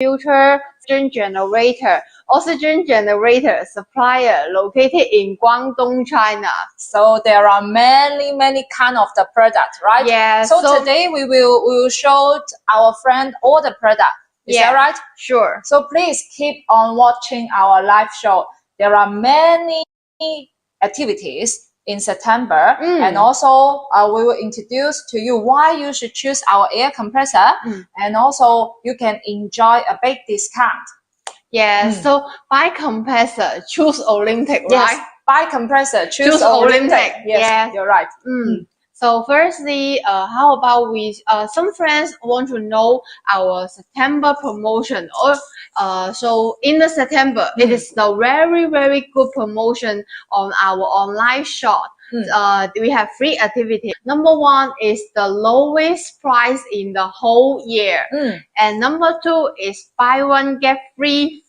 future oxygen generator supplier located in Guangdong, China. So there are many kind of the product, right? Yeah. So today we will show our friend all the product. Is that right? Sure. So please keep on watching our live show. There are many activities in September, and also we will introduce to you why you should choose our air compressor, and also you can enjoy a big discount. Yeah, so buy compressor, choose Olymtech, right? Yes, buy compressor, choose Olymtech. Yes, you're right. So firstly, how about some friends want to know our September promotion, or so in the September, it is the very good promotion on our online shop. We have 3 activities. Number 1 is the lowest price in the whole year, and number 2 is buy one get free.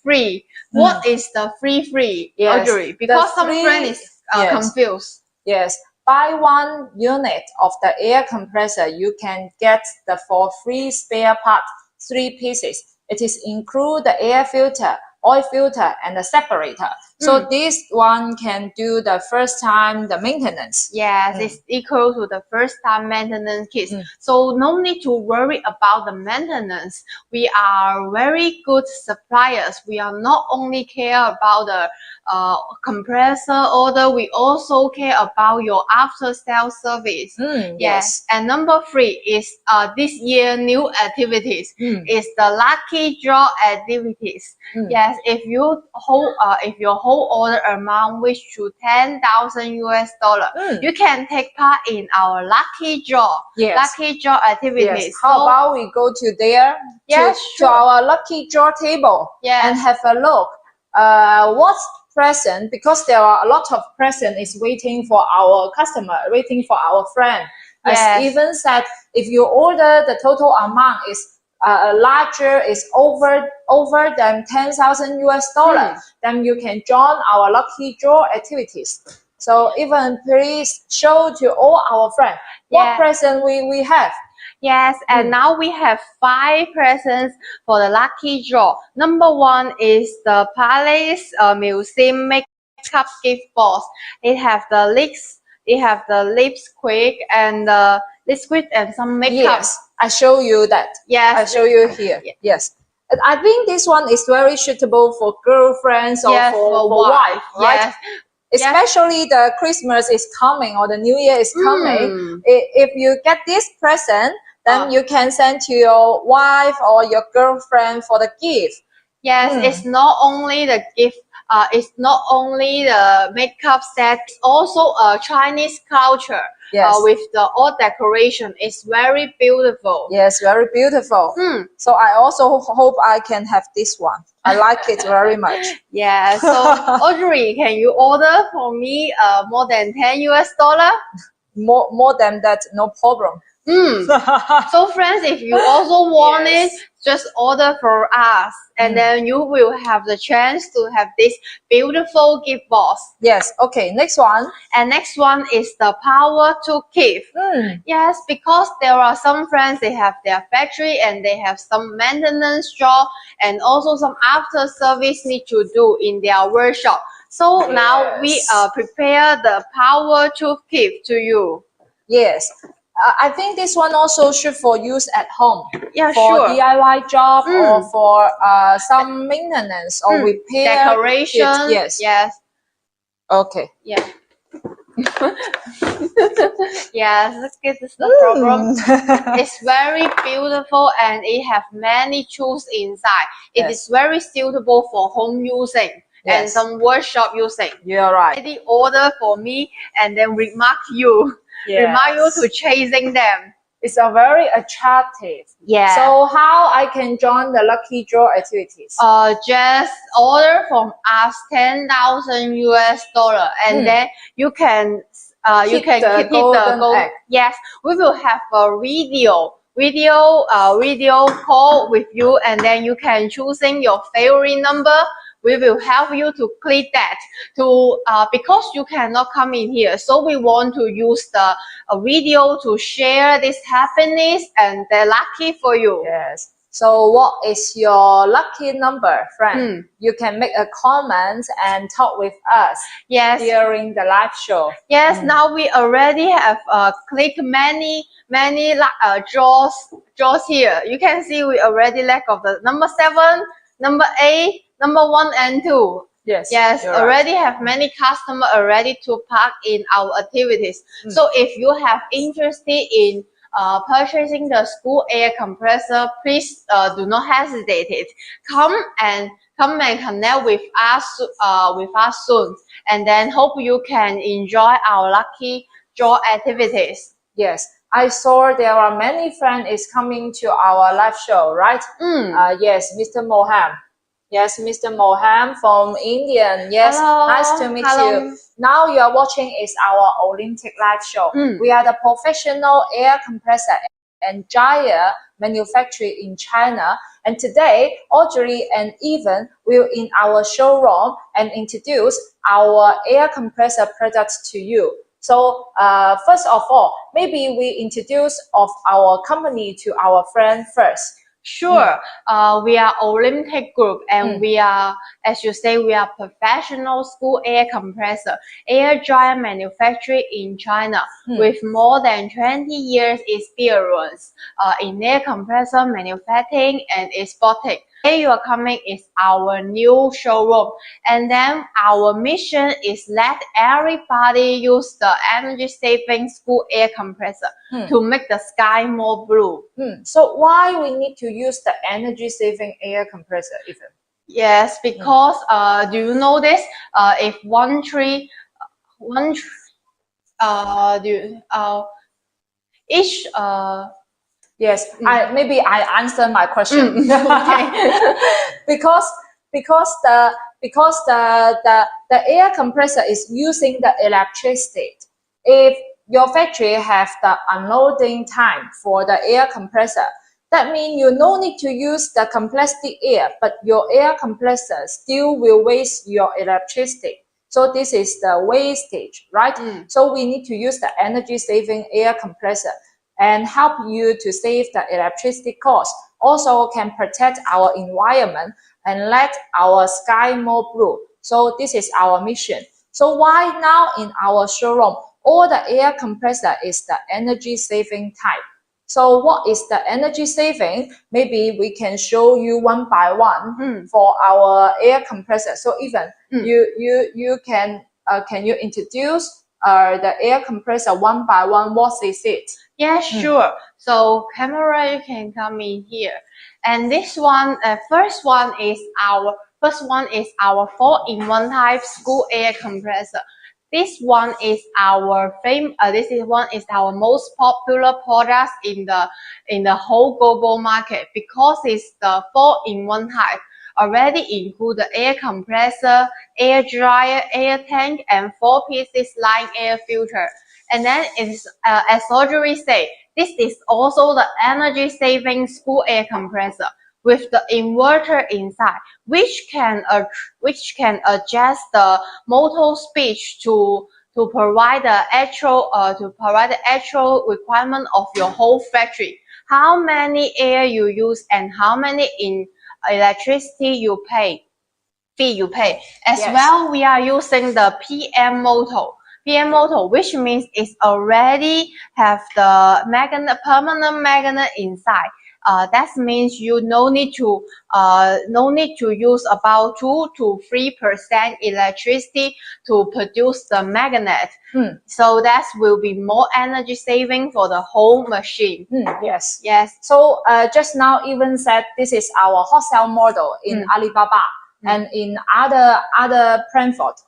What is the free? Audrey, because some friends is confused. Yes. Buy 1 unit of the air compressor, you can get for free spare part 3 pieces. It is include the air filter, oil filter, and the separator. So this one can do the first time the maintenance. Yes, it's equal to the first time maintenance kit. So no need to worry about the maintenance. We are very good suppliers. We are not only care about the compressor order, we also care about your after sales service. Yes. And number 3 is this year new activities. Is the lucky draw activities. Yes, if your whole order amount reach to $10,000, you can take part in our lucky draw. Lucky draw activities. Yes. How about we go to there to our lucky draw table and have a look. What's present, because there are a lot of present is waiting for our customer, waiting for our friend. As even said, if you order the total amount is larger, is over than $10,000, then you can join our lucky draw activities. So even please show to all our friends what present we have. Yes, and now we have 5 presents for the lucky draw. Number 1 is the Palace Museum Makeup Gift Box. It have the lipstick and the liquid and some makeup. Yes, I show you that. Yes, I show you here. Yes. I think this one is very suitable for girlfriends or for wife, right? Yes. Especially the Christmas is coming or the New Year is coming. If you get this present, then you can send to your wife or your girlfriend for the gift. Yes, it's not only the gift, it's not only the makeup set, it's also a Chinese culture. With the old decoration. It's very beautiful. Yes, very beautiful. So I also hope I can have this one. I like it very much. Yeah, so Audrey, can you order for me more than $10? More than that, no problem. So friends, if you also want it, just order for us, and then you will have the chance to have this beautiful gift box. Yes, okay, next one. And next one is the power to gift. Yes, because there are some friends, they have their factory and they have some maintenance job and also some after service need to do in their workshop. So now we prepare the power to gift to you. Yes. I think this one also should for use at home. Yeah, for DIY job or for some maintenance or repair. Decoration. Yes. Okay. Yeah. Yes, this is the problem. It's very beautiful and it have many tools inside. It is very suitable for home using. And some workshop using. You're right. Already order for me and then remark you. Remind you to chasing them. It's a very attractive. Yeah. So how I can join the lucky draw activities? Just order from us $10,000 and then you can keep the golden egg. Yes, we will have a video call with you, and then you can choosing your favorite number. We will help you to click that because you cannot come in here. So we want to use the video to share this happiness and the lucky for you. Yes. So what is your lucky number, friend? You can make a comment and talk with us during the live show. Yes, now we already have clicked many draws here. You can see we already lack of the number 7, number 8, number 1 and 2. Yes, already have many customers already to park in our activities. So if you have interested in purchasing the school air compressor, please do not hesitate it. Come and connect with us soon, and then hope you can enjoy our lucky draw activities. Yes, I saw there are many friends is coming to our live show, right? Yes, Mr. Moham. Yes, Mr. Moham from India. Yes, hello. Nice to meet you. Now you are watching is our Olymtech live show. We are the professional air compressor and dryer manufacturer in China. And today, Audrey and Evan will in our showroom and introduce our air compressor products to you. So first of all, maybe we introduce of our company to our friend first. Sure. We are Olymtech Group, and we are, as you say, we are professional school air compressor, air dryer manufacturer in China with more than 20 years experience in air compressor manufacturing and exporting. Today you are coming is our new showroom, and then our mission is let everybody use the energy saving school air compressor to make the sky more blue. So why we need to use the energy saving air compressor, even? Yes, because do you know this? If each yes, maybe I answer my question. because the air compressor is using the electricity. If your factory have the unloading time for the air compressor, that means you no need to use the compressed air, but your air compressor still will waste your electricity. So this is the wastage, right? So we need to use the energy saving air compressor and help you to save the electricity cost. Also can protect our environment and let our sky more blue. So this is our mission. So why now in our showroom, all the air compressor is the energy saving type. So what is the energy saving? Maybe we can show you one by one for our air compressor. So even you can you introduce the air compressor one by one? What is it? Yeah, sure. So camera, you can come in here, and this one, first one is our 4-in-1 type school air compressor. This one is our our most popular product in the whole global market, because it's the 4-in-1 type. Already include the air compressor, air dryer, air tank, and 4 pieces line air filter. And then it's as Audrey said, this is also the energy saving school air compressor with the inverter inside, which can adjust the motor speed to provide the actual requirement of your whole factory. How many air you use and how many in electricity you pay. As well, we are using the PM motor. PM motor, which means it's already have the permanent magnet inside. That means you no need to use about 2 to 3% electricity to produce the magnet. So that will be more energy saving for the whole machine. Yes. So just now even said this is our hot sale model in Alibaba and in other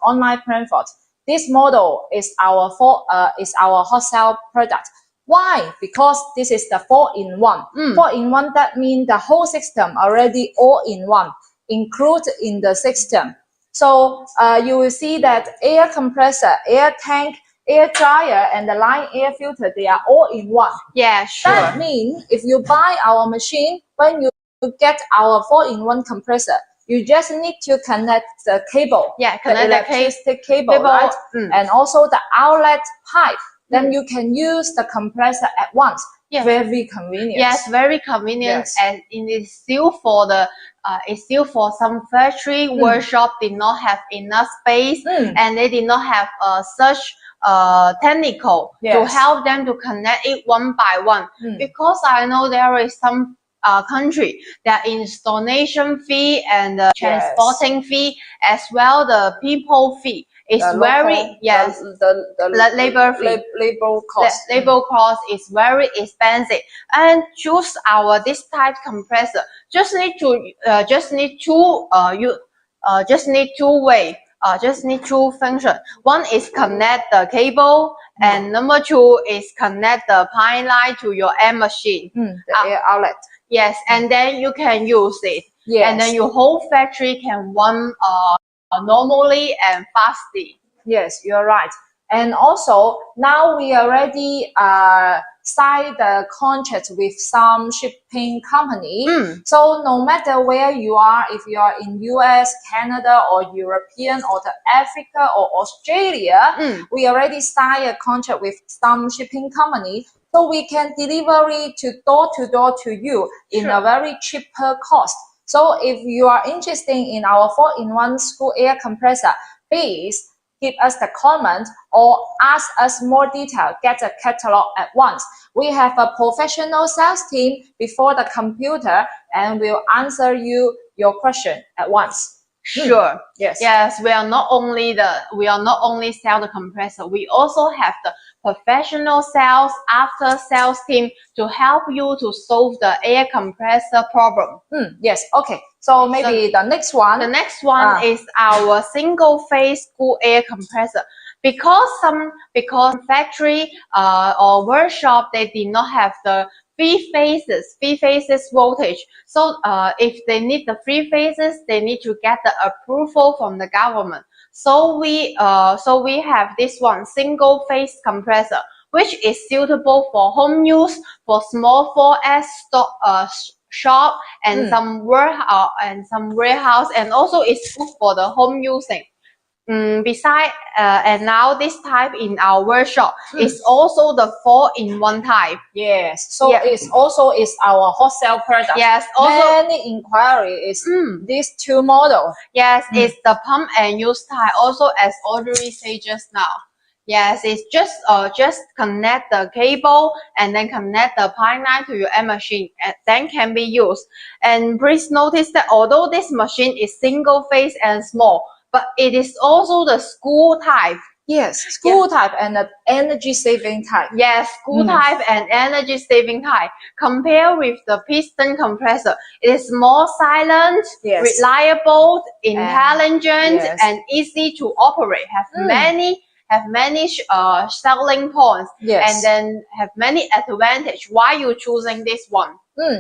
online platforms. This model is our hot sale product. Why? Because this is the 4-in-1. 4-in-1, that means the whole system already all in one, included in the system. So you will see that air compressor, air tank, air dryer, and the line air filter, they are all in one. Yeah, sure. That means if you buy our machine, when you get our 4-in-1 compressor, you just need to connect the cable, the electricity cable, right? And also the outlet pipe. Then you can use the compressor at once. very convenient. Yes, very convenient, and it is still for the it's still for some factory workshop did not have enough space, and they did not have such technical to help them to connect it one by one. Because I know there is some country that installation fee and the transporting fee as well the people fee is very the labor fee, labor cost is very expensive. And choose our this type compressor just need to just need two function. One is connect the cable, and number two is connect the pipeline to your air machine, the air outlet. Yes, and then you can use it. And then your whole factory can run normally and fastly. Yes, you're right. And also now we already signed the contract with some shipping company. So no matter where you are, if you are in US, Canada, or European, or the Africa, or Australia, we already signed a contract with some shipping company. So we can deliver it to door to you in a very cheaper cost. So if you are interested in our 4-in-1 school air compressor, please give us the comment or ask us more detail. Get a catalog at once. We have a professional sales team before the computer and will answer your question at once. Sure. Yes. We are not only sell the compressor. We also have the professional sales after sales team to help you to solve the air compressor problem. Yes. Okay. So maybe the next one. The next one is our single phase school air compressor. Because factory or workshop they did not have the three phases voltage. So if they need the 3 phases, they need to get the approval from the government. So we have this one single phase compressor, which is suitable for home use, for small 4S shop and some warehouse, and also it's good for the home using. Besides, and now this type in our workshop is also the 4-in-1 type. Yes, so it's also our hot sale product. Yes, also many inquiry is these two model. Yes, it's the pump and use type. Also, as Audrey said just now. Yes, it's just connect the cable and then connect the pipeline to your air machine, and then can be used. And please notice that although this machine is single phase and small, but it is also the school type. Yes, school type and the energy saving type. Yes, school type and energy saving type. Compare with the piston compressor, it is more silent, reliable, intelligent, and easy to operate. Have many selling points, and then have many advantage. Why you choosing this one?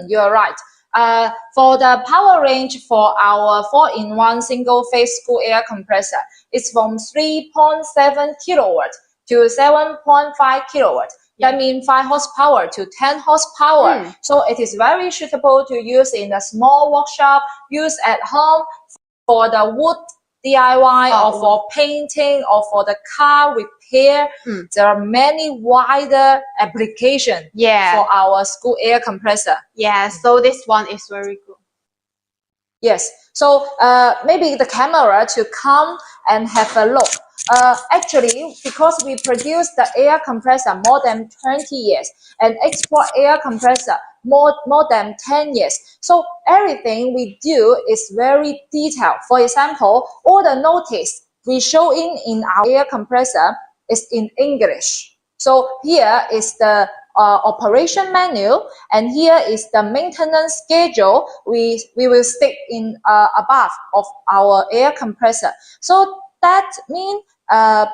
You're right. For the power range for our 4-in-1 single phase school air compressor, it's from 3.7 kilowatt to 7.5 kilowatt. That means 5 horsepower to 10 horsepower. So it is very suitable to use in a small workshop, use at home for the wood DIY or for painting or for the car repair. There are many wider applications for our school air compressor. So this one is very good. Yes, so maybe the camera to come and have a look. Actually, because we produce the air compressor more than 20 years and export air compressor more than 10 years. So everything we do is very detailed. For example, all the notice we show in our air compressor is in English. So here is the operation manual, and here is the maintenance schedule we will stick in above of our air compressor. So that means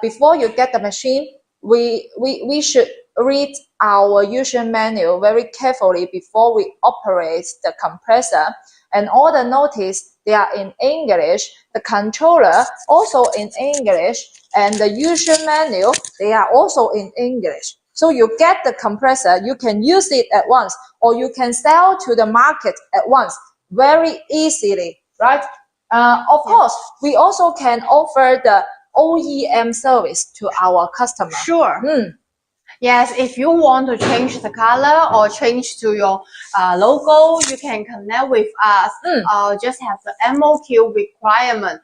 before you get the machine, we should read our user manual very carefully before we operate the compressor. And all the notice, they are in English, the controller also in English, and the user manual, they are also in English. So you get the compressor, you can use it at once, or you can sell to the market at once very easily, right? Of course, we also can offer the OEM service to our customers. Sure. Yes, if you want to change the color or change to your logo, you can connect with us. Just have the MOQ requirement.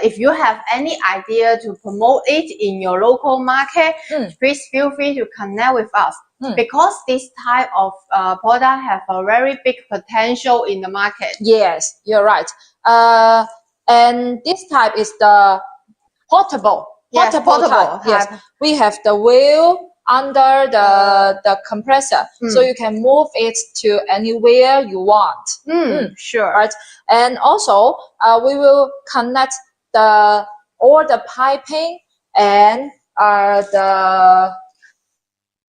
If you have any idea to promote it in your local market, please feel free to connect with us. Because this type of product have a very big potential in the market. Yes, you're right. And this type is the portable. Yes, portable type. Yes, we have the wheel under the compressor, so you can move it to anywhere you want. Sure. Right, and also we will connect all the piping and the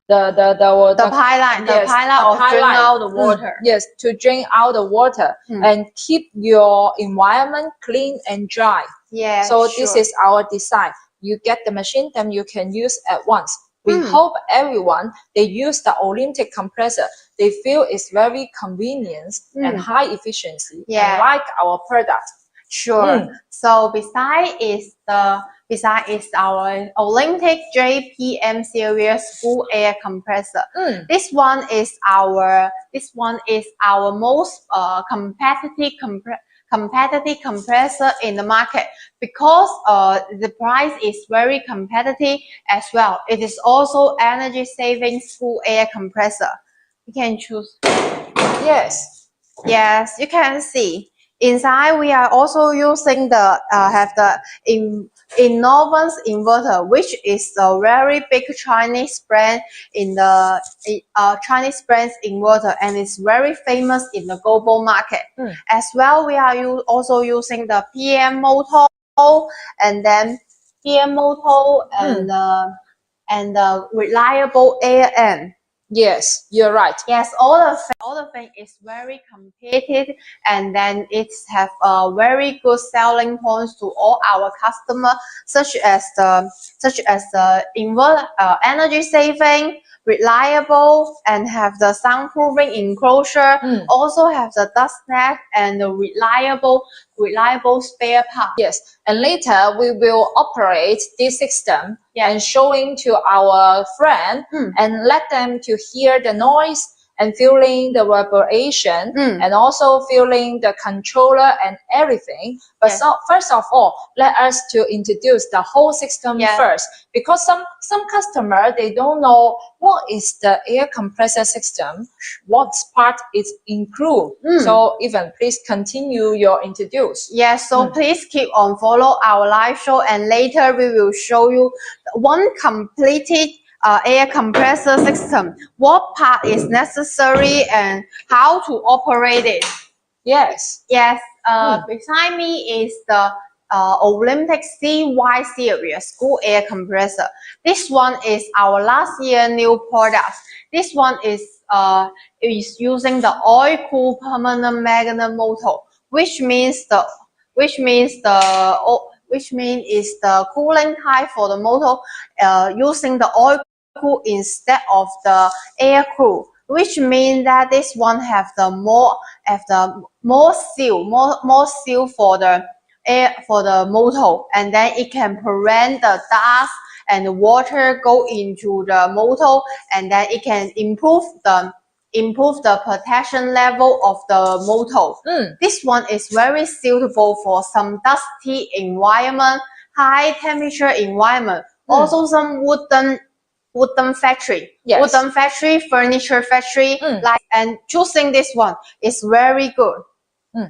pipeline, yes, of drain out the water. Yes, to drain out the water and keep your environment clean and dry. Yeah. So this is our design. You get the machine, then you can use at once. We hope everyone they use the Olymtech compressor. They feel it's very convenient and high efficiency and like our product. Sure. So besides is our Olymtech JPM series school air compressor. This one is our most competitive compressor in the market because the price is very competitive as well. It is also energy saving school air compressor. You can choose. Yes. Yes, you can see. Inside, we are also using the have the Innovance inverter, which is a very big Chinese brand in the Chinese brand's inverter, and it's very famous in the global market. As well, we are also using the PM motor, and then PM motor and the reliable AM. Yes, you're right. Yes, all the thing is very competitive, and then it have a very good selling points to all our customers, such as the inverter, energy saving, reliable, and have the soundproofing enclosure. Also have the dust net and the reliable spare part. Yes, and later we will operate this system and showing to our friend and let them to hear the noise and feeling the vibration and also feeling the controller and everything. But so first of all, let us to introduce the whole system first, because some customer they don't know what is the air compressor system, what part is included. So even please continue your introduce. Yes, so please keep on follow our live show, and later we will show you one completed air compressor system, what part is necessary and how to operate it. Yes. Yes. Beside me is the Olymtech CY series school air compressor. This one is our last year new product. This one is using the oil cool permanent magnet motor, which means is the cooling type for the motor using the oil cool instead of the air cool, which means that this one have the more seal for the air for the motor, and then it can prevent the dust and the water go into the motor, and then it can improve the protection level of the motor. This one is very suitable for some dusty environment, high temperature environment, also some wooden factory, furniture factory, and choosing this one is very good.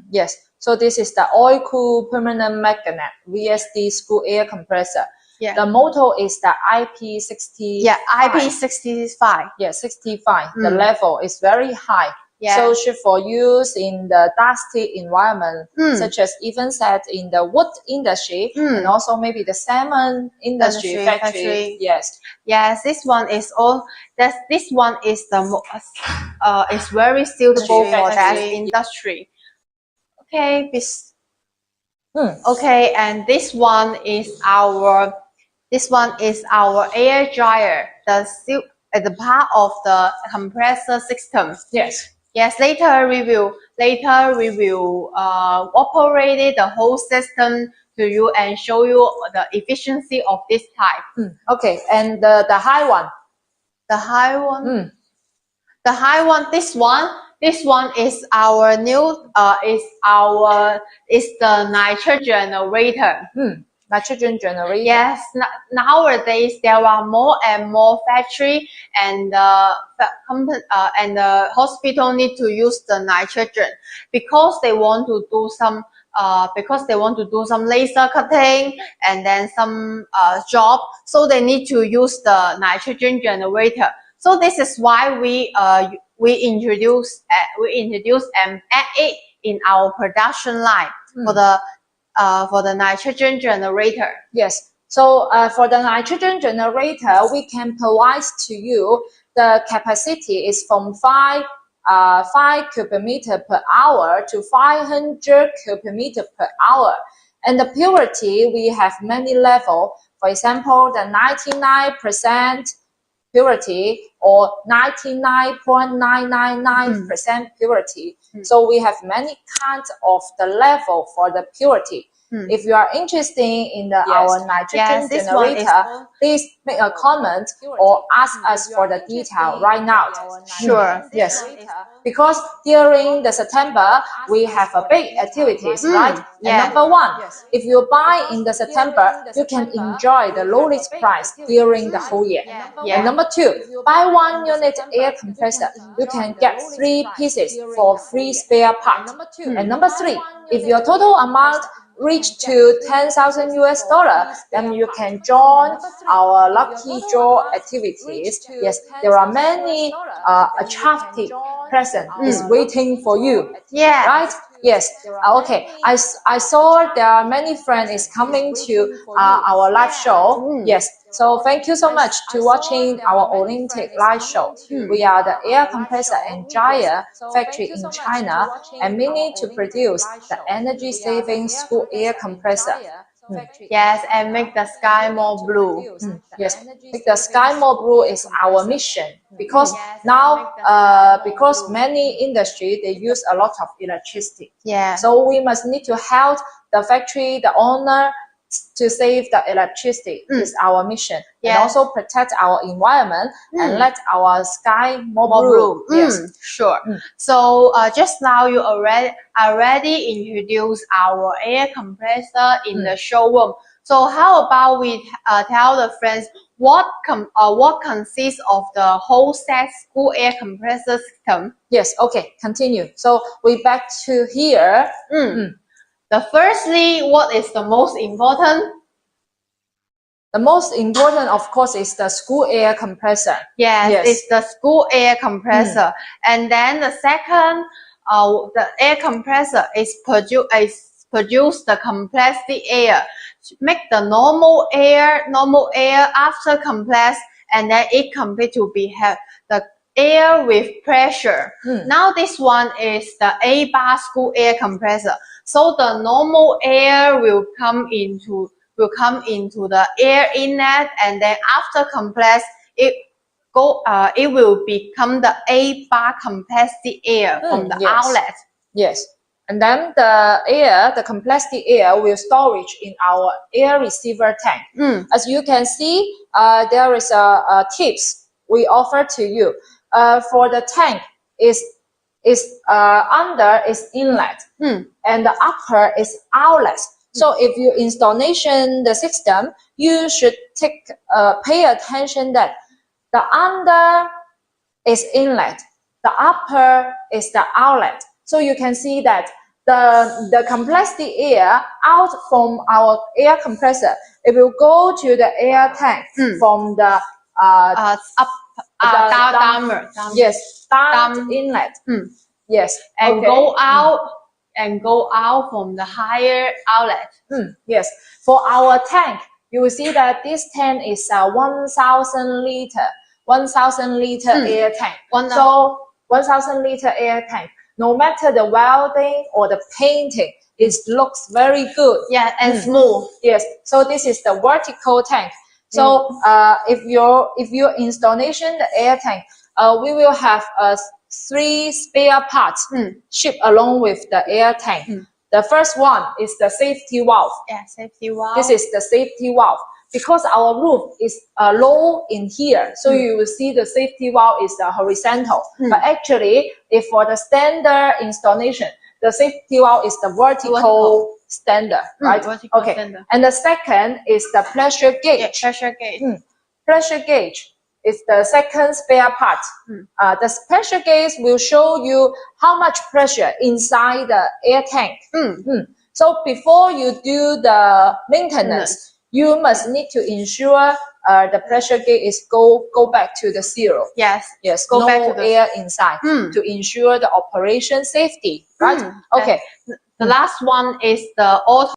Yes, so this is the oil cool permanent magnet VSD school air compressor. The motor is the IP65. Yeah, IP65. Yeah, 65. The level is very high. So should for use in the dusty environment, such as even said in the wood industry and also maybe the salmon industry factory. Yes. Yes, this one is is very suitable for that industry. Okay, okay, and this one is our air dryer, the part of the compressor system. Yes. Yes, later we will operate the whole system to you and show you the efficiency of this type. Okay, and the high one. The high one. The high one. This one. This one is our new. Is the nitrogen generator. Nitrogen generator. Yes. Nowadays there are more and more factory and the hospital need to use the nitrogen because they want to do some. Because they want to do some laser cutting and then some job, so they need to use the nitrogen generator. So this is why we introduce and add it in our production line for the nitrogen generator. Yes. So for the nitrogen generator, we can provide to you the capacity is from 5 cubic meter per hour to 500 cubic meter per hour. And the purity, we have many level. For example, the 99% purity or 99.999% purity. So we have many kinds of the level for the purity. If you are interested in our nitrogen generator, please make a comment or ask us for the detail right now. Sure. Yes. Because during the September, we have a big activities, right? And number one, if you buy in the September, you can enjoy the lowest price during the whole year. And number two, buy 1 unit air compressor, you can get 3 pieces for free spare part. And number three, if your total amount reach to 10,000 US dollar, then you can join our lucky draw activities. Yes, there are many attractive presents is waiting for you. Yeah. Right? Yes. Okay. I saw there are many friends is coming to our live show. Yes. So thank you so much to watching our Olymtech live show. We are the air compressor and dryer factory in China and we need to produce the energy saving school air compressor. Yes, and make the sky more blue. Yes, make the sky more blue is our mission because now because many industry they use a lot of electricity. Yeah. So we must need to help the factory, the owner to save the electricity is our mission. And also protect our environment and let our sky more blue. Yes. Sure. So just now you already introduced our air compressor in the showroom. So how about we tell the friends what consists of the whole set school air compressor system? Yes. Okay. Continue. So we back to here. Firstly, what is the most important? The most important, of course, is the school air compressor. Yes. It's the school air compressor. And then the second, the air compressor is produce the compressed air. Make the normal air after compress, and then it complete to be have the air with pressure. Now this one is the A bar school air compressor. So the normal air will come into the air inlet, and then after compress it will become the A bar compressed air from the outlet. Yes. And then the compressed air will storage in our air receiver tank. As you can see, there is a tips we offer to you. For the tank is under is inlet and the upper is outlet. So if you installation the system, you should pay attention that the under is inlet, the upper is the outlet. So you can see that the compressed air out from our air compressor, it will go to the air tank from the down inlet. Yes, and go out from the higher outlet. Yes, for our tank, you will see that this tank is a 1,000 liter air tank. So 1,000 liter air tank. No matter the welding or the painting, it looks very good. Yeah, and smooth. Yes. So this is the vertical tank. So if your installation the air tank, we will have 3 spare parts shipped along with the air tank. The first one is the safety valve. Yeah, safety valve. This is the safety valve because our roof is low in here, so you will see the safety valve is horizontal. But actually, if for the standard installation, the safety valve is the vertical standard, right? Vertical okay. Standard. And the second is the pressure gauge. Yeah, pressure gauge. Pressure gauge is the second spare part. The pressure gauge will show you how much pressure inside the air tank. So before you do the maintenance, you must need to ensure the pressure gauge is go back to the zero. Yes. Go no back to the air inside to ensure the operation safety. Right? Okay. The last one is the auto.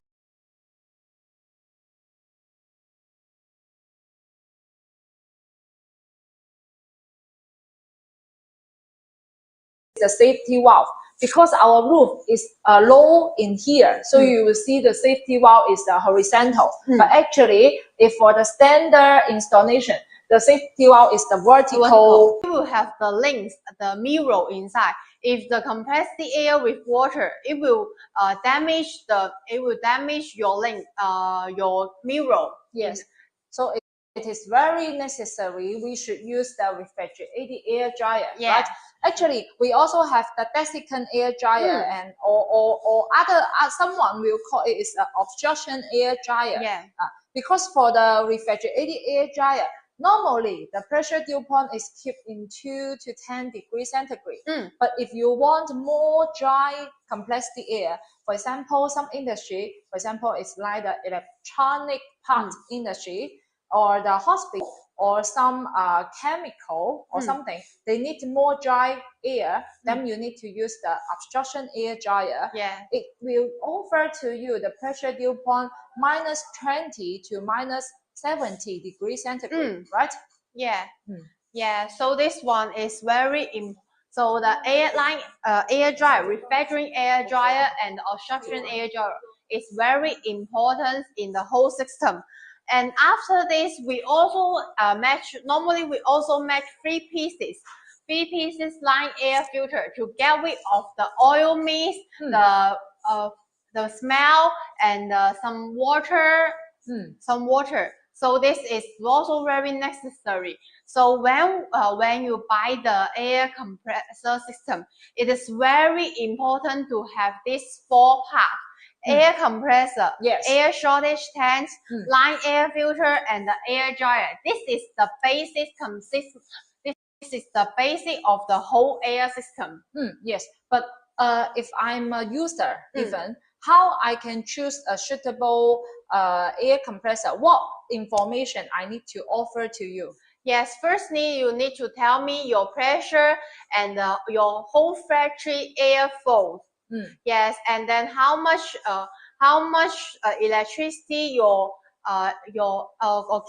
The safety valve, because our roof is low in here, so you will see the safety valve is horizontal. But actually, if for the standard installation, the safety valve is the vertical. You will have the links, the mirror inside. If the compressed air with water, it will damage your link, your mirror. Yes. So it is very necessary. We should use the refrigerated air dryer. Right? Actually, we also have the desiccant air dryer and or other someone will call it is an obstruction air dryer. Because for the refrigerated air dryer, normally the pressure dew point is kept in 2 to 10 degrees centigrade. But if you want more dry compressed air, for example, some industry, for example, it's like the electronic part industry or the hospital or some chemical or something, they need more dry air, then you need to use the obstruction air dryer. It will offer to you the pressure dew point minus 20 to minus 70 degrees centigrade, right? So this one is very important. So the air dryer, refrigerating air dryer and obstruction air dryer is very important in the whole system. And after this, we also normally we also match three pieces line air filter to get rid of the oil mist, the smell, and some water. So this is also very necessary. So when you buy the air compressor system, it is very important to have these four parts: air compressor, air shortage tanks, line air filter, and the air dryer. This is the basic This is the basic of the whole air system. Yes, but if I'm a user, even how I can choose a suitable air compressor? What information I need to offer to you? Yes, firstly, you need to tell me your pressure and your whole factory air flow. Yes, and then how much electricity your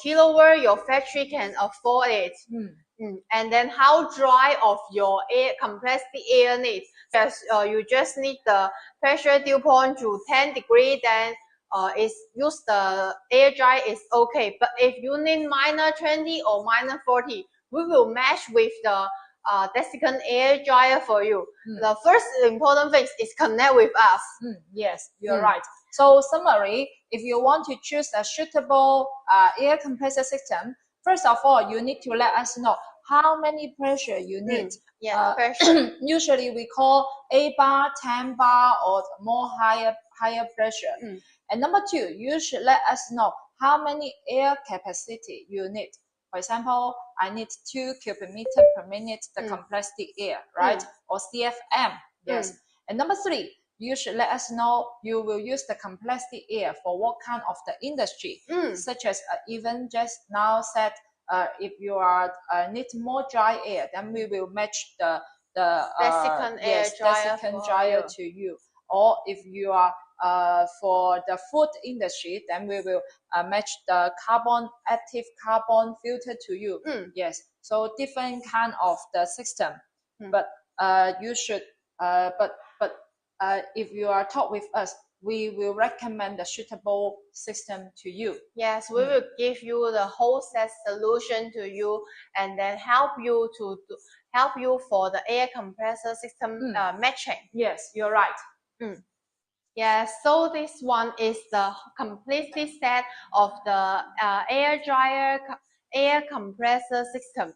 kilowatt your factory can afford it. And then how dry of your air compressed air needs. Yes, you just need the pressure dew point to 10 degrees, then use the air dry is okay. But if you need minus 20 or minus 40, we will match with the desiccant air dryer for you. The first important thing is connect with us. Yes, you're right. So summary, if you want to choose a suitable air compressor system, first of all, you need to let us know how many pressure you need. Pressure. Usually we call 8 bar, 10 bar, or more higher pressure. And number two, you should let us know how many air capacity you need. For example, I need 2 cubic meter per minute the compressed air, right? Or CFM. Yes. And number three, you should let us know you will use the compressed air for what kind of the industry, such as even just now said, if you are need more dry air, then we will match the desiccant air dryer to you. Or if you are for the food industry, then we will match the active carbon filter to you. Yes, so different kind of the system. But you should if you are talk with us, we will recommend the suitable system to you. Yes, we will give you the whole set solution to you, and then help you for the air compressor system matching. Yes, you're right. Yes, so this one is the completely set of the air dryer, air compressor system.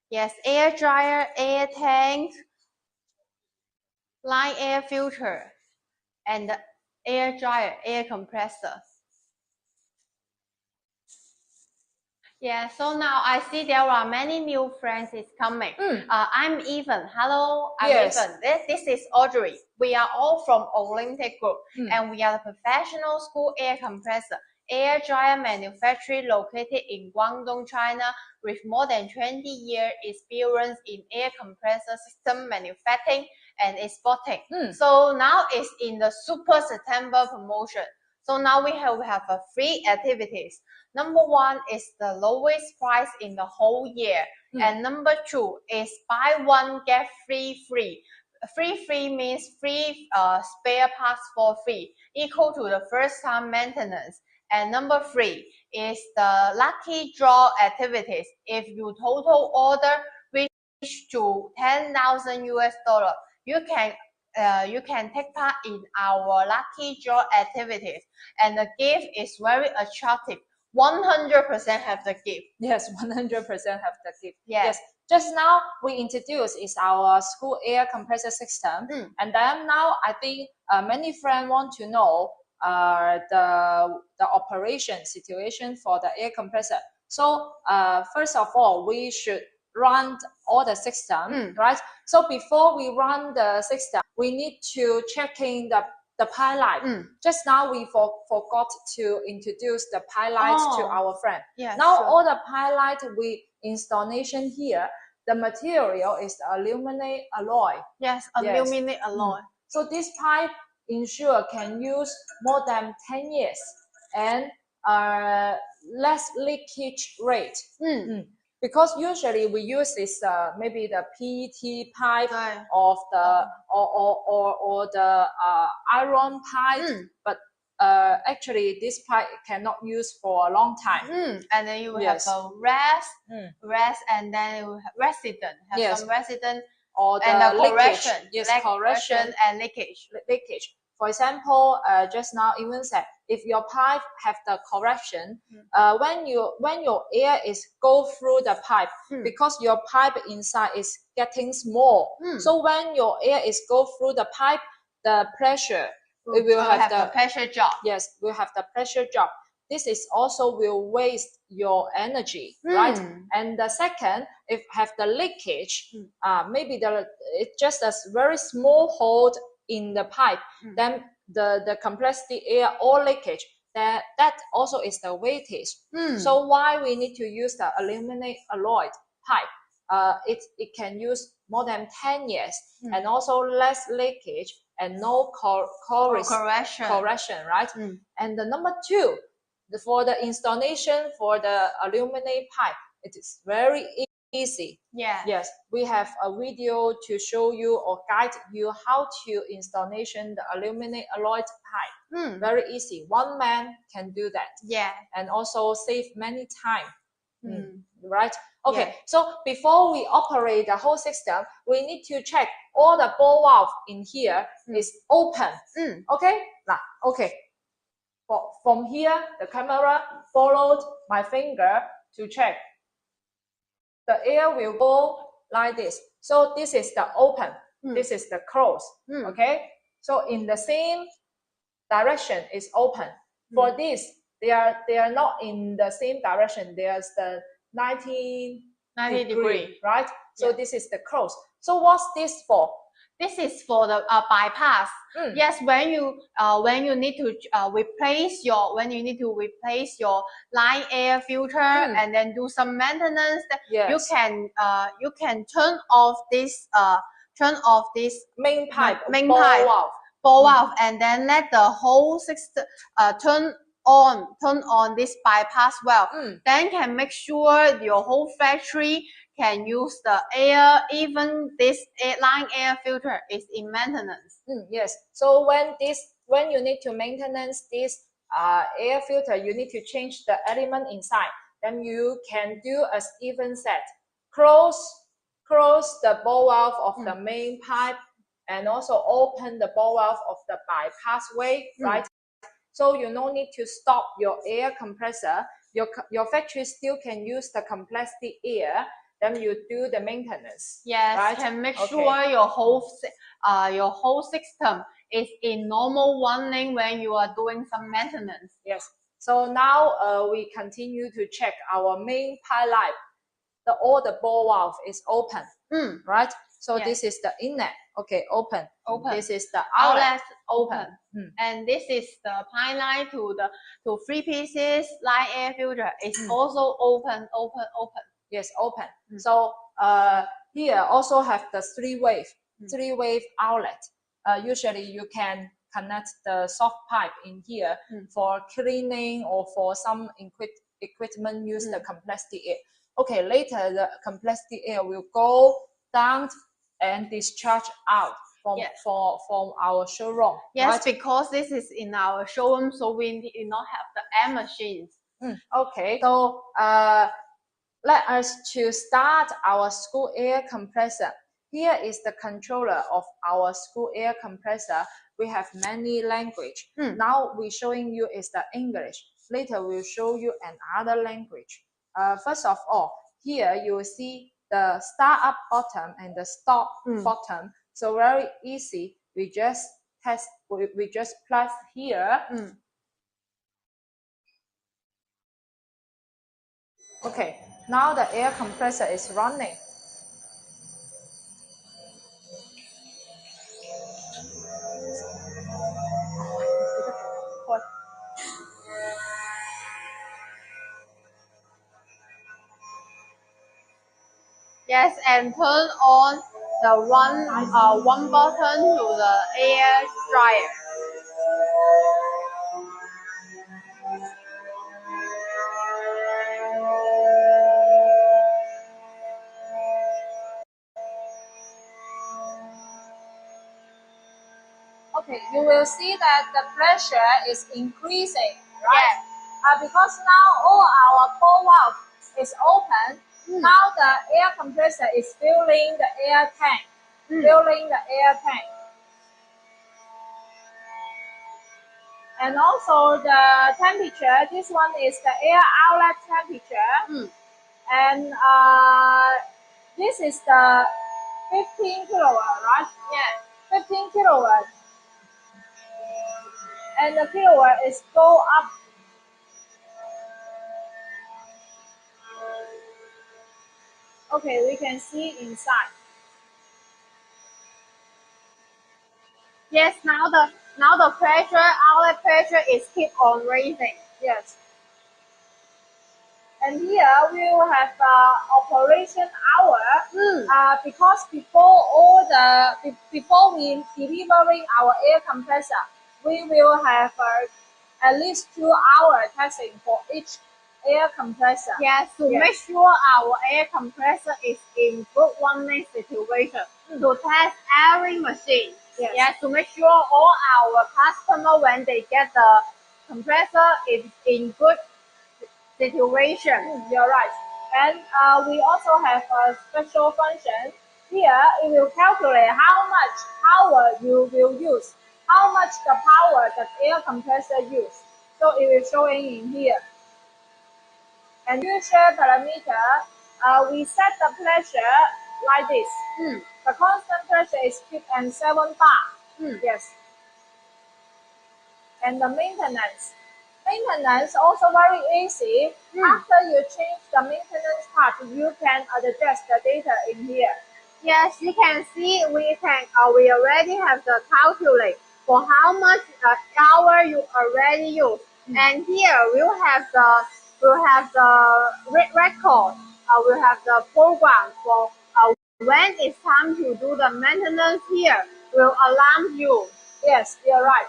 Yes, air dryer, air tank, line air filter, and the air dryer, air compressor. Yeah, so now I see there are many new friends is coming. I'm Evan. Hello, I'm Evan. This is Audrey. We are all from Olymtech Group, and we are the professional school air compressor, air dryer manufacturer located in Guangdong, China, with more than 20 years experience in air compressor system manufacturing and exporting. So now it's in the Super September promotion. So now we have a free activities. Number one is the lowest price in the whole year. And number two is buy one, get free free. Free means free spare parts for free, equal to the first time maintenance. And number three is the lucky draw activities. If you total order reach to 10,000 US dollar, you can take part in our lucky draw activities, and the gift is very attractive. 100% have the gift. Yes, 100% have the gift. Yes. Just now we introduced is our school air compressor system, and then now I think many friends want to know the operation situation for the air compressor. So first of all, we should run all the system, right? So before we run the system, we need to check in the pilot. Just now we forgot to introduce the pilot to our friend. Now all the pilot we installation here, the material is aluminum alloy. Yes, aluminum alloy. So this pipe ensure can use more than 10 years and less leakage rate. Because usually we use this maybe the PET pipe of the or the iron pipe, but actually this pipe cannot use for a long time. And then you have a rest, and then you have resident, some resident, or the and the correction, correction and leakage. For example, just now even said, if your pipe have the correction, when your air is go through the pipe, because your pipe inside is getting small, so when your air is go through the pipe, the pressure it will have the pressure drop. Yes, will have the pressure drop. This is also will waste your energy, right? And the second, if have the leakage, maybe it's just a very small hole in the pipe, then the compressed air or leakage, that also is the weightage. So why we need to use the aluminum alloy pipe? It can use more than 10 years and also less leakage and no correction, right? And the number two, for the installation for the aluminum pipe, it is very easy. Yes, we have a video to show you or guide you how to installation the aluminum alloy pipe. Very easy. One man can do that. And also save many time. Right? Okay, so before we operate the whole system, we need to check all the ball valve in here is open. Okay? Now, okay. From here, the camera followed my finger to check. The air will go like this. So this is the open. This is the close. Okay? So in the same direction is open. For this, they are not in the same direction. There's the 90 degree, right? So this is the close. So what's this for? This is for the bypass. Yes, when you need to replace your line air filter and then do some maintenance, you can turn off this main pipe ball valve, and then let the whole system turn on this bypass valve. Then can make sure your whole factory can use the air, even this line air filter is in maintenance. Yes. So when you need to maintenance this air filter, you need to change the element inside. Then you can do as even said. Close the ball valve of the main pipe and also open the ball valve of the bypass way, right? So you no need to stop your air compressor. Your factory still can use the compressed air. Then you do the maintenance. Yes, right? Can make sure your whole system is in normal running when you are doing some maintenance. Yes. So now we continue to check our main pipe. All the ball valve is open, right? So this is the inlet. Okay, open. This is the outlet. Open. And this is the pipeline to 3 pieces light air filter. It's also open. Yes, open. So here also have the three wave outlet. Usually you can connect the soft pipe in here for cleaning or for some equipment use the compressed air. Okay, later the compressed air will go down and discharge out from our showroom. Yes, right? Because this is in our showroom, so we do not have the air machines. Okay, so let us to start our school air compressor. Here is the controller of our school air compressor. We have many language. Now we showing you is the English. Later we'll show you another language. First of all, here you will see the start up button and the stop button. So very easy. We just test. We just press here. Okay, now the air compressor is running. Yes, and turn on the one button to the air dryer. Okay, you will see that the pressure is increasing, right? Yes. Because now all our ball valve is open. Now the air compressor is filling the air tank. And also the temperature, this one is the air outlet temperature. And this is the 15 kilowatt, right? Yeah. 15 kilowatt. And the kilowatt is go up. Okay, we can see inside. Yes, now the pressure, outlet pressure is keep on raising. Yes. And here we will have operation hour. Because before we delivering our air compressor, we will have at least 2 hour testing for each air compressor. Yes, to make sure our air compressor is in good running situation. To test every machine. Yes, to make sure all our customer when they get the compressor is in good situation. You're right. And we also have a special function. Here, it will calculate how much power you will use, how much the power that air compressor use. So it will showing in here. And usual parameter, we set the pressure like this. The constant pressure is kept at 7 bar. Yes. And the maintenance also very easy. After you change the maintenance part, you can adjust the data in here. Yes, you can see we already have the calculate for how much hour you already use. And here we'll have the record. We'll have the program for when it's time to do the maintenance. Here will alarm you. Yes, you're right.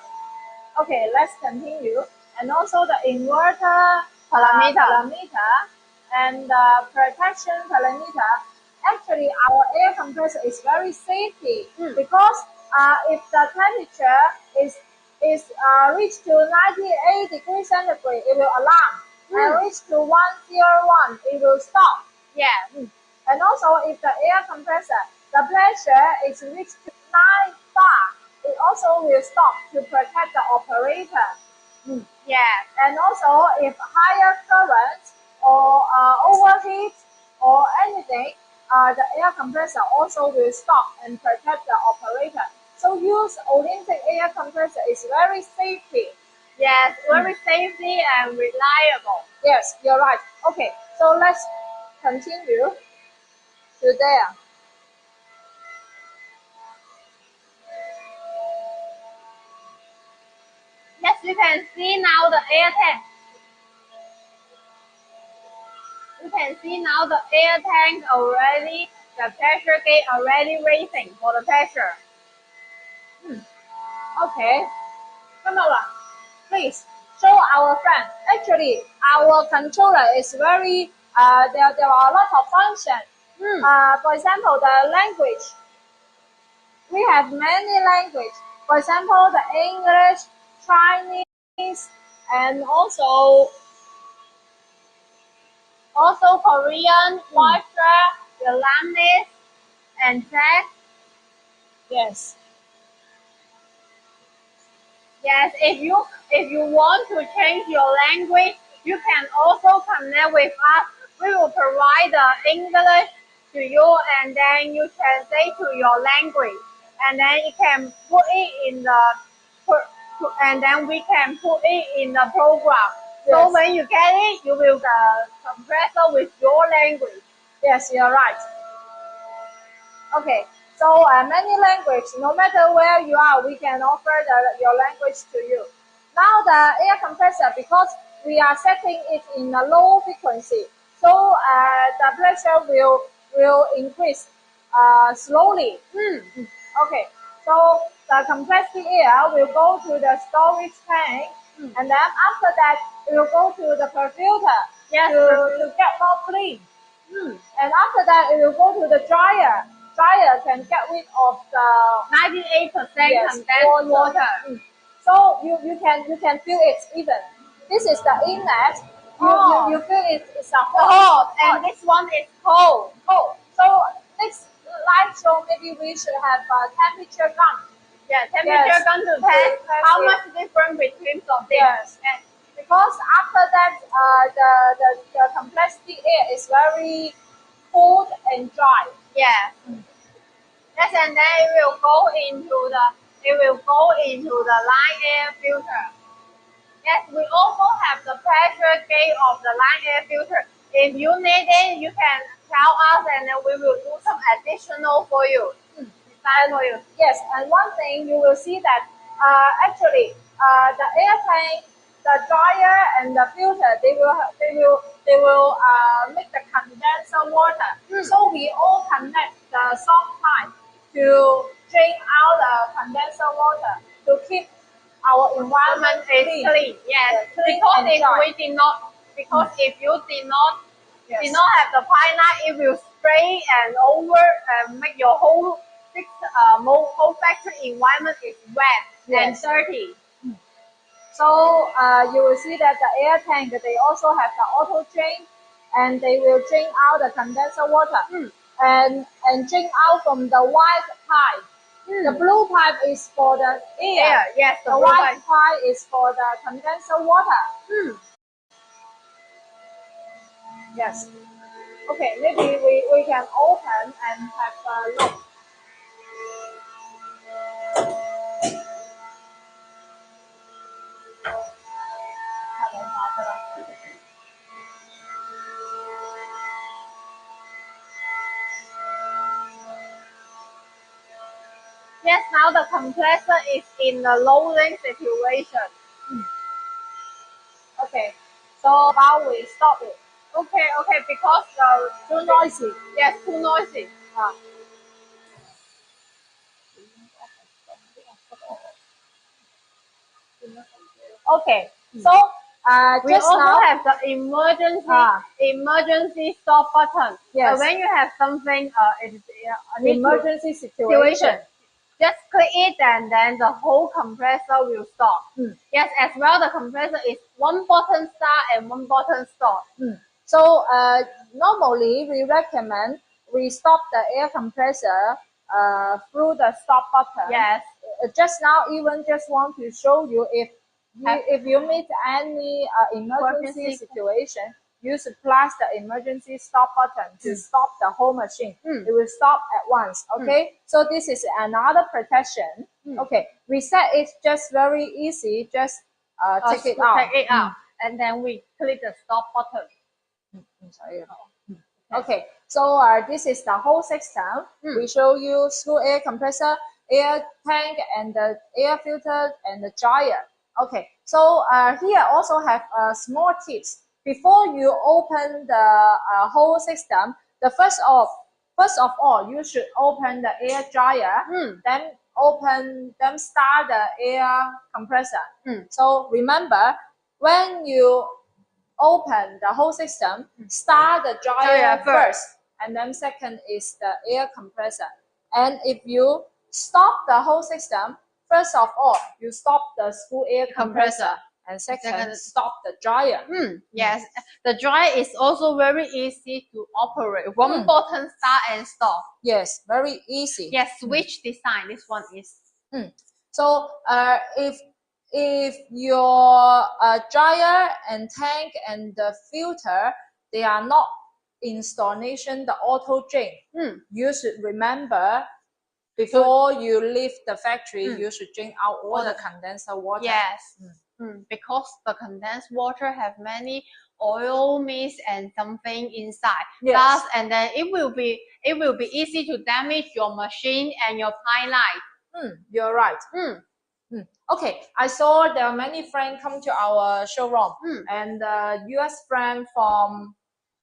Okay, let's continue. And also the inverter parameter and the protection parameter. Actually, our air compressor is very safety because if the temperature is reached to 98 degrees centigrade, it will alarm. And reach to 101, it will stop. Yeah. And also, if the air compressor, the pressure is reached to star, it also will stop to protect the operator. Yes. And also, if higher current or overheat or anything, the air compressor also will stop and protect the operator. So use Olymtech air compressor is very safety. Yes, very safety and reliable. Yes, you're right. Okay, so let's continue to there. Yes, you can see now the air tank. You can see now the air tank already, the pressure gauge already raising for the pressure. Okay, come over. Please show our friend. Actually, our controller is very, there are a lot of functions. For example, the language. We have many languages. For example, the English, Chinese, and also Korean, Russian, Vietnamese, and Czech. yes. Yes, if you want to change your language, you can also connect with us. We will provide the English to you, and then you translate to your language, and then you can put it in the and then we can put it in the program. Yes. So when you get it, you will the compressor with your language. Yes, you're right. Okay, so many language, no matter where you are, we can offer your language to you. Now the air compressor, because we are setting it in a low frequency, so the pressure will increase slowly. Okay, so the compressed air will go to the storage tank, and then after that it will go to the filter to get more clean. And after that it will go to the dryer. Dryer can get rid of the 98% condensed water. So you can feel it even. This is the inlet. You feel it's a hot. And this one is cold. Cold. So next live show maybe we should have a temperature gun. Yeah, temperature gun to test how much difference between of them. Yes. Because after that the compressed air is very cold and dry. Yeah. Yes, and then it will go into the line air filter. Yes, we also have the pressure gauge of the line air filter. If you need it, you can tell us, and then we will do some additional for you. Yes, and one thing you will see that actually the air tank, the dryer, and the filter they will make the condenser water. So we all connect the soft pipe to drain out the condenser water to keep our environment clean. Yes, clean because and dry. if you did not have the pipeline, it will spray and over and make your whole factory environment is wet and dirty. So you will see that the air tank, they also have the auto drain, and they will drain out the condenser water and drain out from the white pipe. The blue pipe is for the air. Yes, the white pipe is for the condenser water. Yes. Okay, maybe we can open and have a look. Yes, now the compressor is in a loading situation. Okay, so how we stop it? Okay, because Too noisy. Yes, too noisy. Okay, so we just also now have the emergency stop button. Yes. When you have something, it is an emergency situation. Just click it, and then the whole compressor will stop. Yes, as well, the compressor is one button start and one button stop. So normally we recommend we stop the air compressor through the stop button. Yes. Just now, even just want to show you if you meet any emergency situation, you should press the emergency stop button to stop the whole machine. It will stop at once. Okay, so this is another protection. Okay, reset is just very easy. Just take it out. Take it out, and then we click the stop button. Sorry. Okay, so this is the whole system. We show you screw air compressor, air tank, and the air filter and the dryer. Okay, so here also have small tips. Before you open the whole system, first of all, you should open the air dryer, then start the air compressor. So remember, when you open the whole system, start the dryer first, and then second is the air compressor. And if you stop the whole system, first of all, you stop the screw air compressor, and second, stop the dryer. Yes, the dryer is also very easy to operate. One button, start and stop. Yes, very easy. Yes, switch design. This one is. So if your dryer and tank and the filter, they are not installation the auto drain, you should remember before you leave the factory, you should drain out all the condenser water. Yes, because the condensed water have many oil mist and something inside. Dust, and then it will be easy to damage your machine and your pipeline. You're right. Okay, I saw there are many friends come to our showroom, and the US friend from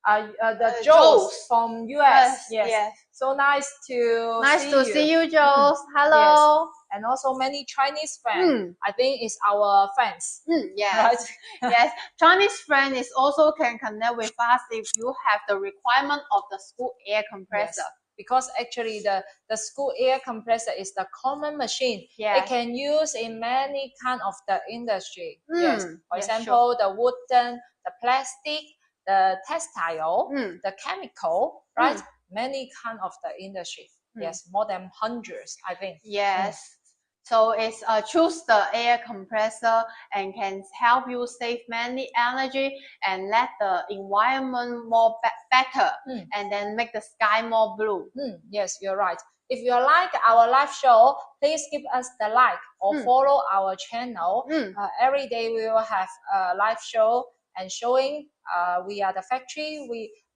the Joes from US. Yes. So nice to see you, Joes. Hello. Yes. And also many Chinese friends. I think it's our fans. Yes. Right? Yes. Chinese friends is also can connect with us if you have the requirement of the screw air compressor. Yes. Because actually the screw air compressor is the common machine. It can use in many kind of the industry. Yes. For example, the wooden, the plastic, the textile, the chemical, right? Many kind of the industry. Yes, more than hundreds, I think. Yes. So it's choose the air compressor and can help you save many energy and let the environment more better, and then make the sky more blue. Yes, you're right. If you like our live show, please give us the like or follow our channel. Every day we will have a live show and showing we are the factory.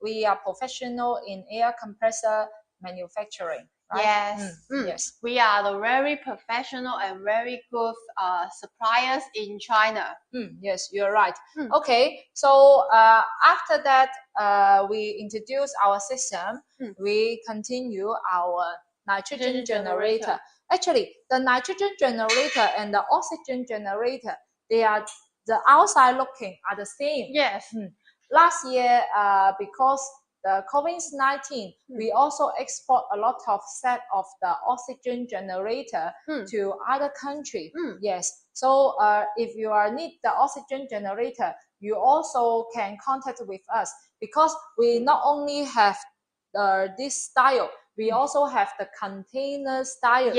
We are professional in air compressor manufacturing. Right? Yes. Yes. We are the very professional and very good suppliers in China. Yes, you're right. Okay, so after that, we introduce our system. We continue our nitrogen generator. Actually, the nitrogen generator and the oxygen generator, they are the outside looking are the same. Yes. Last year, because the COVID-19, we also export a lot of set of the oxygen generator to other country. Yes. So if you need the oxygen generator, you also can contact with us, because we not only have this style, we also have the container style.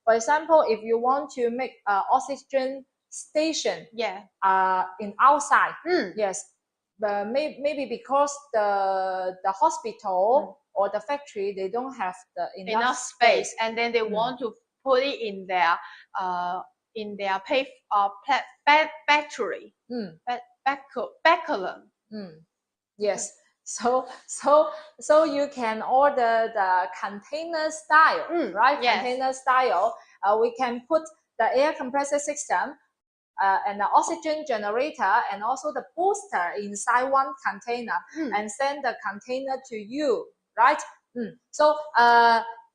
For example, if you want to make oxygen station in outside, yes. But maybe because the hospital or the factory, they don't have the enough space, and then they want to put it in their factory. Backcolumn. Yes. So you can order the container style, right? Container style. We can put the air compressor system and the oxygen generator and also the booster inside one container and send the container to you, right? So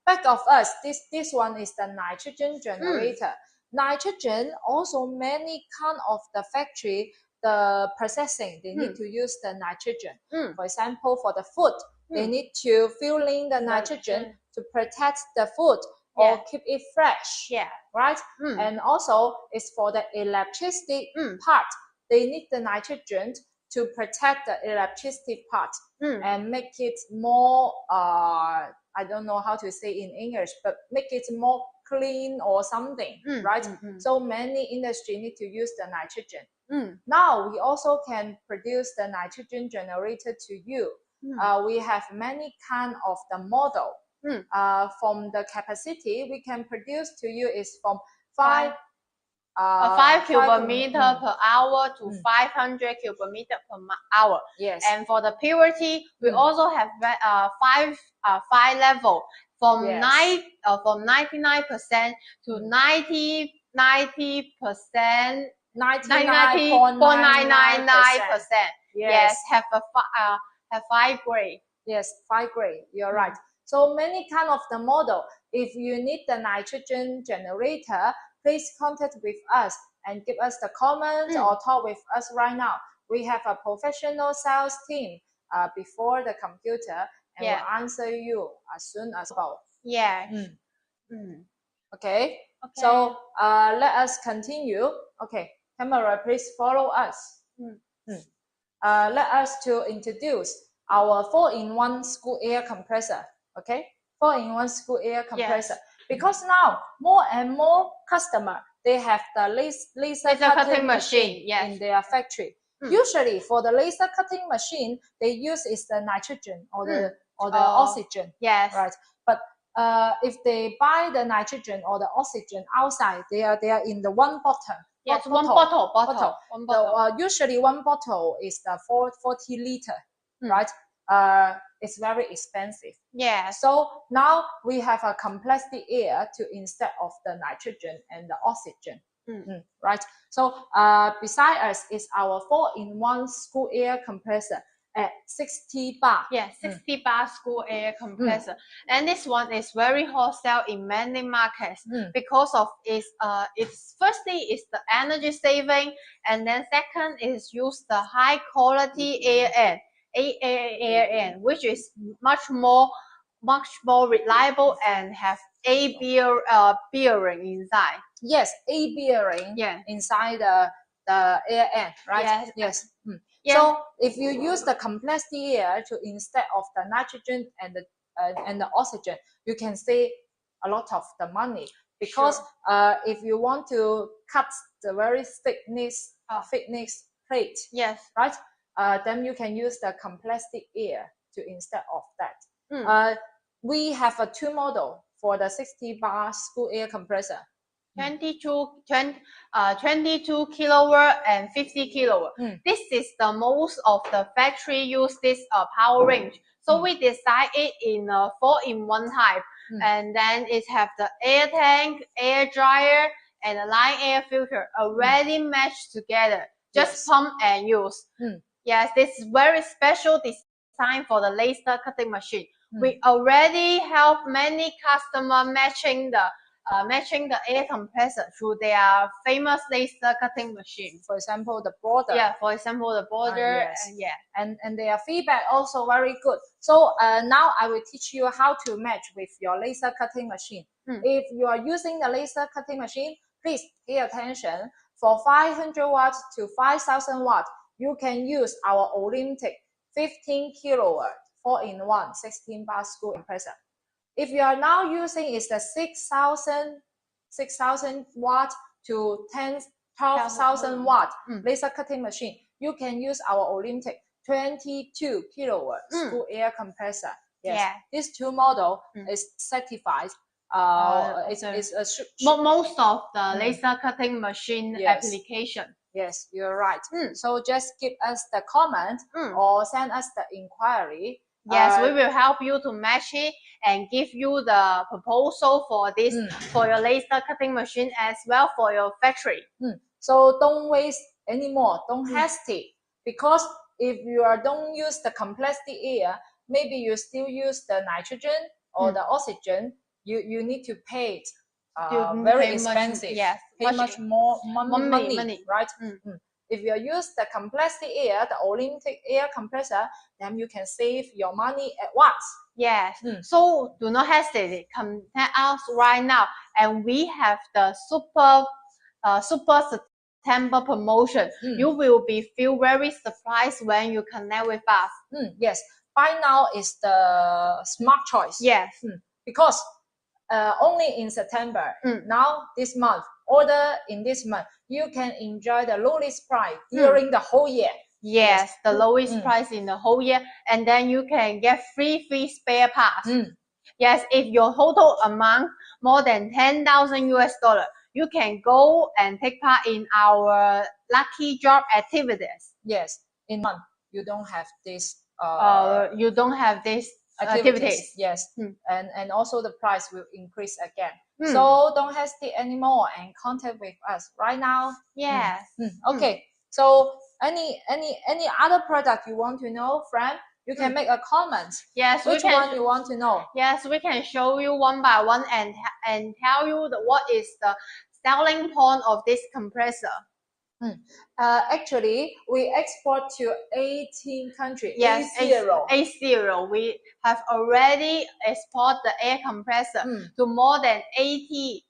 back of us, this one is the nitrogen generator. Nitrogen also many kind of the factory, the processing, they need to use the nitrogen. For example, for the food, they need to fill in the nitrogen to protect the food or keep it fresh, right? And also it's for the electricity part. They need the nitrogen to protect the electricity part and make it more I don't know how to say in English, but make it more clean or something, right? So many industry need to use the nitrogen. Now we also can produce the nitrogen generator to you. We have many kind of the model. From the capacity we can produce to you is from 5 cubic meter per hour to 500 cubic meter per hour. Yes. And for the purity, we also have five level from 99% to 90%. 99.999%. Yes, have 5 grade. Yes, 5 grade. You're right. So many kind of the model. If you need the nitrogen generator, please contact with us and give us the comment or talk with us right now. We have a professional sales team before the computer and will answer you as soon as possible. Okay. So let us continue. Okay, camera, please follow us. Let us to introduce our 4-in-1 school air compressor. Okay, 4-in-1 school air compressor. Because now more and more customer they have the laser cutting machine in their factory. Usually for the laser cutting machine they use is the nitrogen or the oxygen. Right. But if they buy the nitrogen or the oxygen outside, they are in the one bottle. Yes, one bottle. Usually one bottle is the 40 liter, right? It's very expensive. So now we have a compressed air to instead of the nitrogen and the oxygen. Right. So beside us is our 4-in-1 school air compressor at 60 bar. 60 bar school air compressor. And this one is very hot sell in many markets because of its firstly is the energy saving, and then second is use the high quality air end, which is much more reliable and have bearing inside. Yes, a bearing inside the air end, right? Yes. So if you use the compressed air to instead of the nitrogen and the oxygen, you can save a lot of the money because if you want to cut the very thickness plate, right? Then you can use the compressed air to instead of that. We have a 2 model for the 60 bar school air compressor. 22 kilowatt and 50 kilowatt. This is the most of the factory use this power range. So we design it in a 4-in-1 type, and then it have the air tank, air dryer, and a line air filter already matched together. Just pump and use. Yes, this is very special design for the laser cutting machine. We already help many customer matching the air compressor through their famous laser cutting machine. For example, the border. For example, the border. And their feedback also very good. So now I will teach you how to match with your laser cutting machine. If you are using the laser cutting machine, please pay attention. For 500 watts to 5,000 watts, you can use our Olymtech 15 kilowatt 4-in-1 16 bar school compressor. If you are now using is the 6,000 watt to 12,000 watt laser cutting machine, you can use our Olymtech 22 kilowatt school air compressor. This 2 model is certified. Most of the laser cutting machine application. Yes, you're right. So just give us the comment or send us the inquiry. Yes, we will help you to match it and give you the proposal for this for your laser cutting machine as well for your factory. So don't waste anymore. Don't hesitate, because if you don't use the compressed air, maybe you still use the nitrogen or the oxygen. You need to pay it very expensive. Pay much more money, right? If you use the compressed air, the Olymtech air compressor, then you can save your money at once. So do not hesitate. Contact us right now, and we have the super September promotion. You will feel very surprised when you connect with us. Yes, buy now is the smart choice. Yes. Because only in September, now this month, order in this month, you can enjoy the lowest price during the whole year. Yes, the lowest price in the whole year, and then you can get free spare parts. Yes, if your total amount more than 10,000 US dollar, you can go and take part in our lucky job activities. Yes, in month you don't have this. You don't have these activities. Yes, and also the price will increase again. So don't hesitate anymore and contact with us right now. Yes. Okay. So any other product you want to know, friend? You can make a comment. Yes. Which one you want to know? Yes, we can show you one by one and tell you what is the selling point of this compressor. Actually, we export to 18 countries. Yes, A0. We have already exported the air compressor to more than 80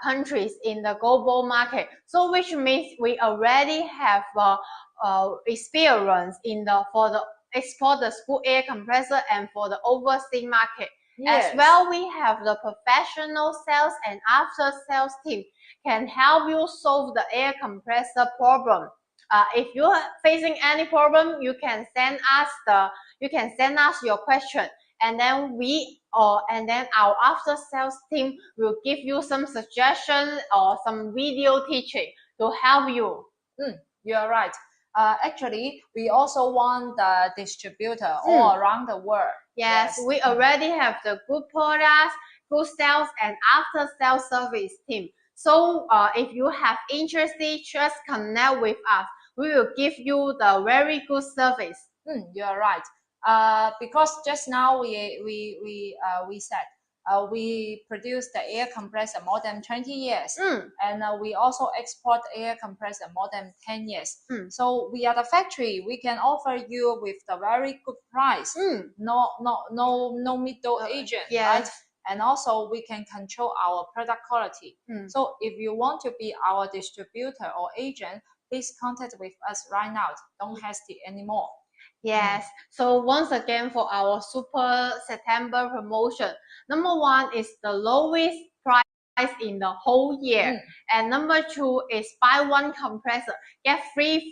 countries in the global market. So which means we already have experience for the export the school air compressor and for the overseas market. Yes. As well, we have the professional sales and after sales team can help you solve the air compressor problem. If you are facing any problem, you can send us your question, and then our after sales team will give you some suggestion or some video teaching to help you. You are right. Actually, we also want the distributor all around the world. Yes, we already have the good products, good sales, and after sales service team. So if you have interest, just connect with us. We will give you the very good service. You are right. Because just now we said we produce the air compressor more than 20 years, and we also export air compressor more than 10 years. So we are the factory. We can offer you with the very good price. No middle agent, right? And also we can control our product quality. So if you want to be our distributor or agent, please contact with us right now. Don't hesitate anymore. Yes. So once again, for our Super September promotion, number one is the lowest price in the whole year, and number two is buy one compressor get free